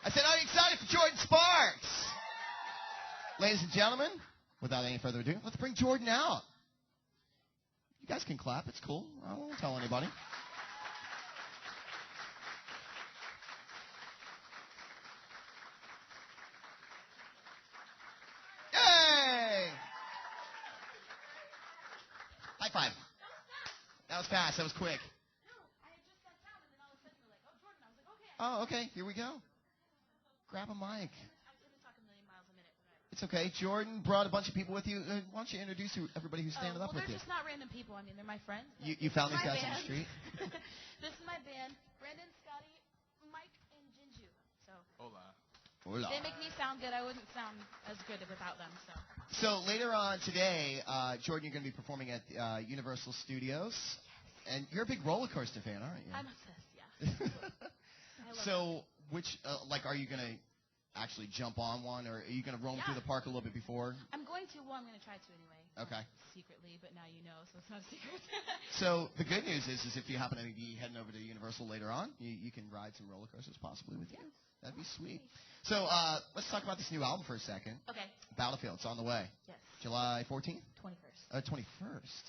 I said, are you excited for Jordin Sparks? Ladies and gentlemen, without any further ado, let's bring Jordin out. You guys can clap. It's cool. I won't tell anybody. Yay! High five. That was fast. That was quick. Oh, okay. Here we go. Grab a mic. It's okay. Jordin brought a bunch of people with you. Why don't you introduce everybody who's standing up with you? They're just not random people. I mean, they're my friends. You found these guys on the street? This is my band. Brandon, Scotty, Mike, and Jinju. So. Hola. Hola. They make me sound good. I wouldn't sound as good without them. So later on today, Jordin, you're going to be performing at Universal Studios. Yes. And you're a big roller coaster fan, aren't you? I'm obsessed, yeah. So which, are you going to actually jump on one, or are you going to roam through the park a little bit before? I'm going to. Well, I'm going to try to anyway. Okay. Secretly, but now you know, so it's not a secret. So the good news is if you happen to be heading over to Universal later on, you can ride some roller coasters possibly with you. That'd be sweet. So let's talk about this new album for a second. Okay. Battlefield. It's on the way. Yes. July 14th? 21st. 21st.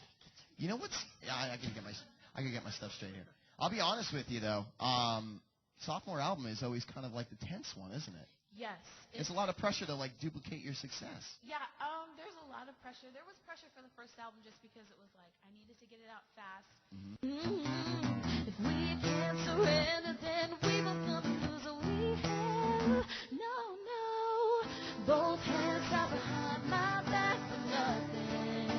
You know what's? I can get my stuff straight here. I'll be honest with you though. Sophomore album is always kind of like the tense one, isn't it? Yes. It's a lot of pressure to duplicate your success. Yeah, there's a lot of pressure. There was pressure for the first album just because it was like I needed to get it out fast. If we can't surrender, then we will come to lose what we have. No, no. Both hands are behind my back for nothing.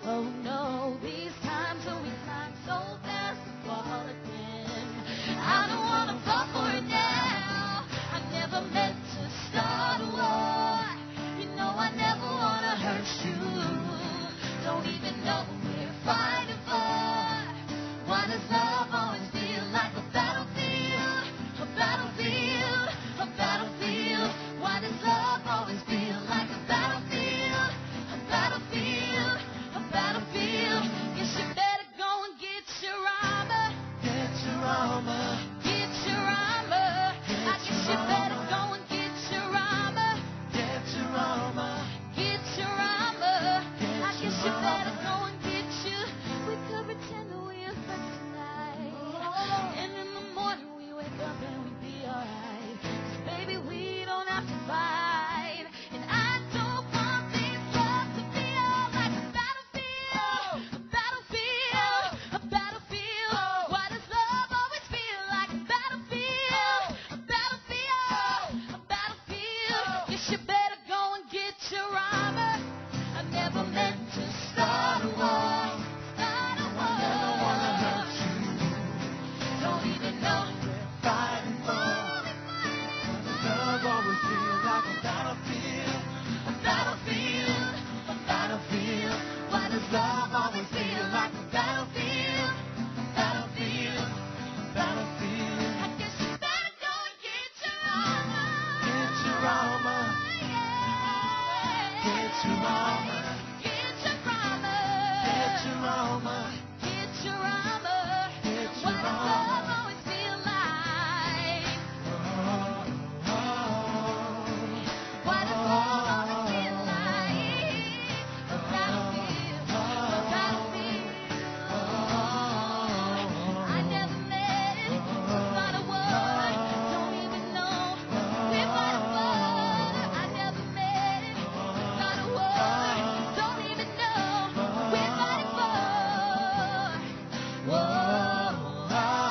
Oh no, these times when we climb so fast to fall again. I don't want to fall for it now. I never meant to start a war. You know I never want to hurt you. Don't even know what we're fighting for. Why does love always feel like a battlefield? A battlefield, a battlefield. Why does love always feel like a battlefield? A battlefield, a battlefield. Guess you better go and get your armor. Get your armor. Get your armor. I guess you better go and get your armor. Get your armor. Get your armor. I guess you better go and get you. We could pretend that we are friends tonight. And in the morning we wake up and we be alright. 'Cause baby, we don't have to fight. And I don't want this love to feel like a battlefield. A battlefield. A battlefield. Why does love always feel like a battlefield? A battlefield. A battlefield. Guess you better go and get your armor. I never meant to start a war. Start a war. Never wanna hurt you. Don't even know we're fighting for. Love always feels like a battlefield. A battlefield. A battlefield. Why does love always feel like a battlefield? A battlefield. A battlefield. I guess you better go and get your armor. Get your armor. Yeah. Get your armor. Get your armor. Get your armor. Get your armor. Get your armor. Why does love always feel like? Why does love always feel like a battlefield? A battlefield. I never met it. It's not a word. Don't even know we're fighting for. I never met it. It's not a word. Don't even know we're fighting for. Whoa, whoa,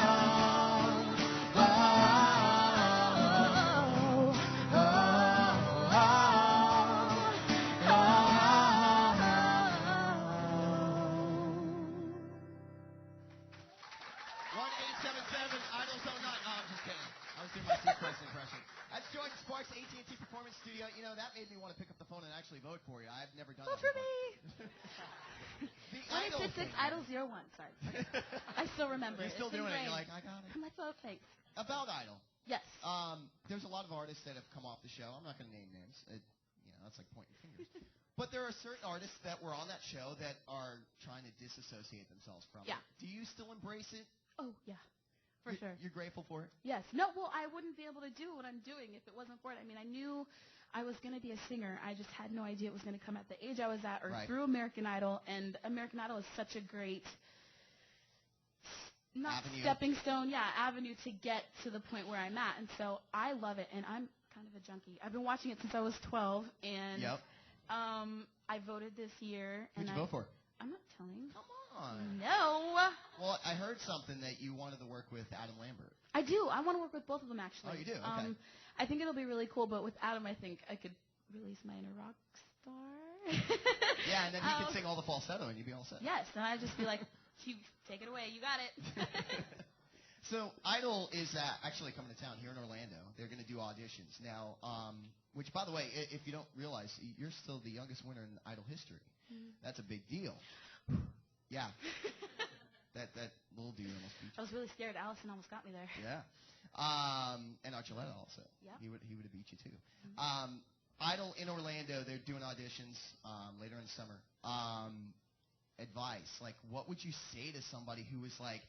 One 877 Idols Don't Not. No, I'm just kidding. I was doing my Seacrest impression. That's Jordin Sparks, AT&T Performance Studio. You know, that made me want to pick up the phone and actually vote for you. I've never done vote that for before. me. The 26 Idol 01. Sorry. I still remember. You're still It's doing it. ingrained. You're like, I got it. I'm like, oh, thanks. About Idol. Yes. There's a lot of artists that have come off the show. I'm not going to name names. That's like pointing fingers. But there are certain artists that were on that show that are trying to disassociate themselves from it. Yeah. Do you still embrace it? Oh, yeah. For sure. You're grateful for it? Yes. No, well, I wouldn't be able to do what I'm doing if it wasn't for it. I mean, I knew I was going to be a singer. I just had no idea it was going to come at the age I was at or through American Idol. And American Idol is such a great, not avenue. Stepping stone, avenue to get to the point where I'm at. And so I love it. And I'm kind of a junkie. I've been watching it since I was 12. And I voted this year. Who'd you vote for? I'm not telling. Come on. No. Well, I heard something that you wanted to work with Adam Lambert. I do. I want to work with both of them, actually. Oh, you do? Okay. I think it'll be really cool, but with Adam, I think I could release my inner rock star. Yeah, and then he could sing all the falsetto, and you'd be all set. Yes, and I'd just be like, you take it away. You got it. So Idol is actually coming to town here in Orlando. They're going to do auditions now, which, by the way, if you don't realize, you're still the youngest winner in Idol history. That's a big deal. Yeah. that little dude almost beat you. I was really scared. Allison almost got me there. Yeah. And Archuleta also. Yep. He would have beat you, too. Idol in Orlando, they're doing auditions later in the summer. Advice, like, what would you say to somebody who was, like,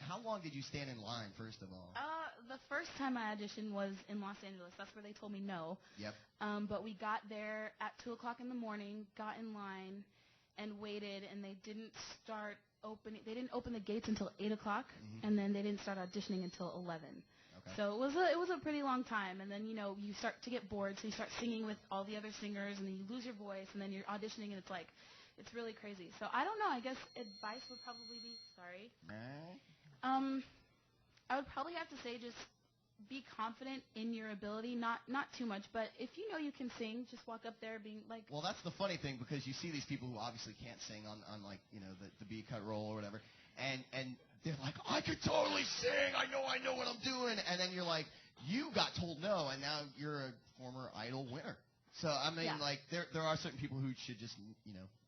how long did you stand in line, first of all? The first time I auditioned was in Los Angeles. That's where they told me no. Yep. But we got there at 2 o'clock in the morning, got in line, and waited, and they didn't open the gates until 8 o'clock, and then they didn't start auditioning until 11. Okay. So it was a pretty long time, and then, you start to get bored, so you start singing with all the other singers, and then you lose your voice, and then you're auditioning, and it's like, it's really crazy. So I don't know. I guess advice would probably be, I would probably have to say just be confident in your ability, not too much, but if you know you can sing, just walk up there being like... Well, that's the funny thing, because you see these people who obviously can't sing on like, the B-cut roll or whatever, and they're like, I could totally sing, I know what I'm doing, and then you're like, you got told no, and now you're a former Idol winner. So, I mean, like, there are certain people who should just,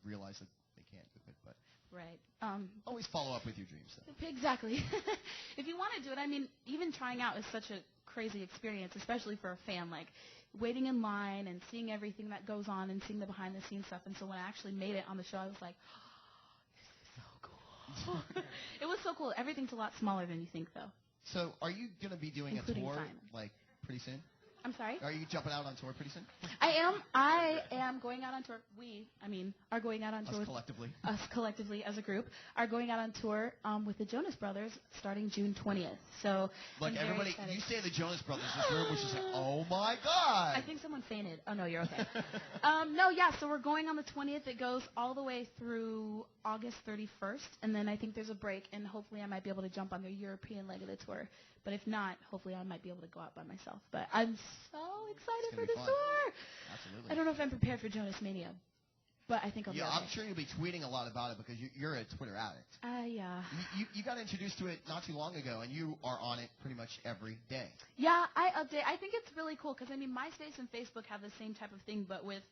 realize that they can't do it, but... Right. Always follow up with your dreams, though. Exactly. If you want to do it, I mean, even trying out is such a crazy experience, especially for a fan, like waiting in line and seeing everything that goes on and seeing the behind-the-scenes stuff. And so when I actually made it on the show, I was like, oh, this is so cool. It was so cool. Everything's a lot smaller than you think, though. So are you going to be doing Including a tour, Simon. like, pretty soon? I'm sorry? Are you jumping out on tour pretty soon? I am going out on tour. Are going out on tour. Us collectively as a group are going out on tour with the Jonas Brothers starting June 20th. So look, everybody, you say the Jonas Brothers, this room was just like, oh my God. I think someone fainted. Oh no, you're okay. So we're going on the 20th. It goes all the way through August 31st, and then I think there's a break, and hopefully I might be able to jump on the European leg of the tour. But if not, hopefully I might be able to go out by myself. But I'm so excited for this tour. Absolutely. I don't know if I'm prepared for Jonas Mania, but I think I'll be okay. I'm sure you'll be tweeting a lot about it because you're a Twitter addict. Yeah. You got introduced to it not too long ago, and you are on it pretty much every day. Yeah, I update. I think it's really cool because, I mean, MySpace and Facebook have the same type of thing, but with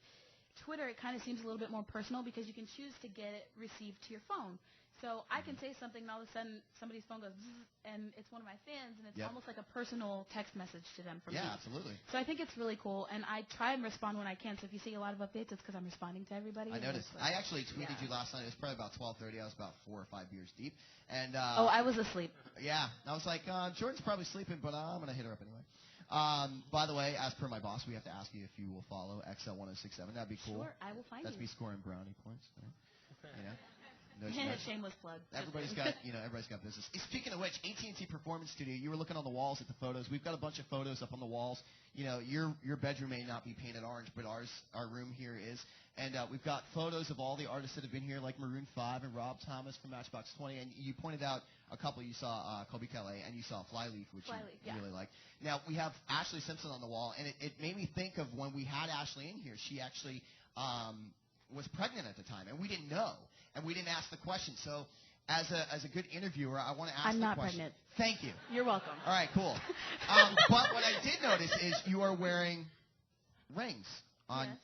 Twitter it kind of seems a little bit more personal because you can choose to get it received to your phone. So I can say something, and all of a sudden somebody's phone goes, and it's one of my fans, and it's almost like a personal text message to them from me. Yeah, absolutely. So I think it's really cool, and I try and respond when I can. So if you see a lot of updates, it's because I'm responding to everybody. I noticed. I actually tweeted you last night. It was probably about 12:30. I was about 4 or 5 beers deep. And I was asleep. Yeah. I was like, Jordan's probably sleeping, but I'm going to hit her up anyway. By the way, as per my boss, we have to ask you if you will follow XL106.7. That'd be cool. Sure, I will find you. That's me scoring brownie points. Right? No, shameless plug. Everybody's got business. Speaking of which, AT&T Performance Studio. You were looking on the walls at the photos. We've got a bunch of photos up on the walls. Your bedroom may not be painted orange, but our room here is. And we've got photos of all the artists that have been here, like Maroon 5 and Rob Thomas from Matchbox 20. And you pointed out a couple. You saw Colby Calais, and you saw Flyleaf, which you really like. Now we have Ashley Simpson on the wall, and it made me think of when we had Ashley in here. She actually was pregnant at the time, and we didn't know. And we didn't ask the question. So as a good interviewer, I want to ask the question. I'm not pregnant. Thank you. You're welcome. All right, cool. But what I did notice is you are wearing rings on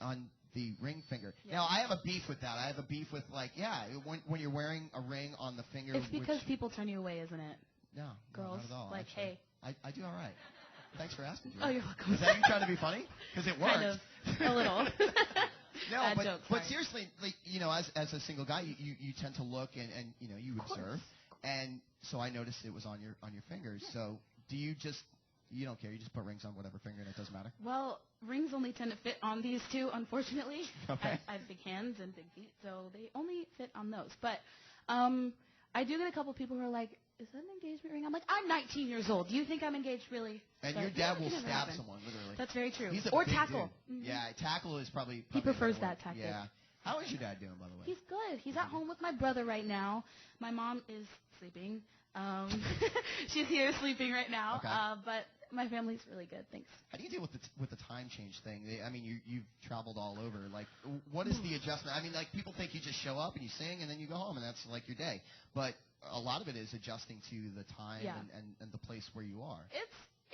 the ring finger. Yes. Now, I have a beef with that. I have a beef with, when you're wearing a ring on the finger. It's because people turn you away, isn't it? No, girls, not at all. like, actually. hey. I do all right. Thanks for asking. Oh, you're welcome. Is that you trying to be funny? Because it works. Kind of. A little. No, but seriously, as a single guy, you tend to look and you observe. And so I noticed it was on your fingers. Yeah. So do you don't care? You just put rings on whatever finger and it doesn't matter? Well, rings only tend to fit on these two, unfortunately. Okay. I have big hands and big feet, so they only fit on those. But I do get a couple people who are like, is that an engagement ring? I'm like, I'm 19 years old. Do you think I'm engaged, really? And but your dad will it never stab happened. someone, literally. That's very true. He's a or big tackle. dude. Mm-hmm. Yeah, tackle is probably He prefers another that word. tactic. Yeah. How is your dad doing, by the way? He's good. He's at home with my brother right now. My mom is sleeping. She's here sleeping right now. Okay. But my family's really good. Thanks. How do you deal with the time change thing? I mean, you've traveled all over. Like, what is the adjustment? I mean, like, people think you just show up and you sing and then you go home and that's like your day. But a lot of it is adjusting to the time and the place where you are.